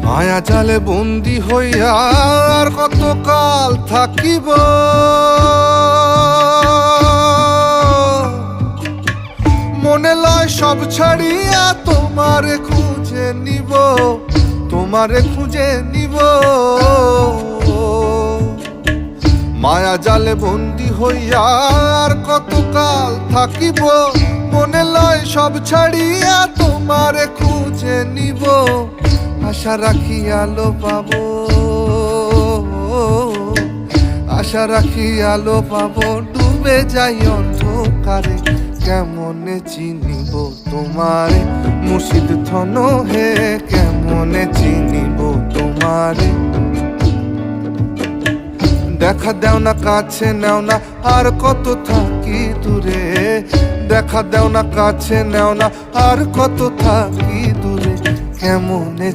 মায়া জালে বন্দি হইয়া আর কত কাল থাকিব, মনে লয় সব ছাড়িয়া তোমারে খুঁজে নিব, তোমারে খুঁজে নিব। মায়া জালে বন্দি হইয়া আর কত কাল থাকিব, মনে লয় সব ছাড়িয়া তোমারে খুঁজে নিব। আশা রাখি আলো পাবো, আশা রাখি আলো পাবো, ডুবে যাই অন্ধকারে কেমনে চিনিব তোমারে মুর্শিদ ধন হে, কেমনে চিনিব তোমারে। দেখা দেও না কাছে নেও না আর কত থাকি দূরে, দেখা দেও না কাছে নেও না আর কত থাকি দূরে, কেমনে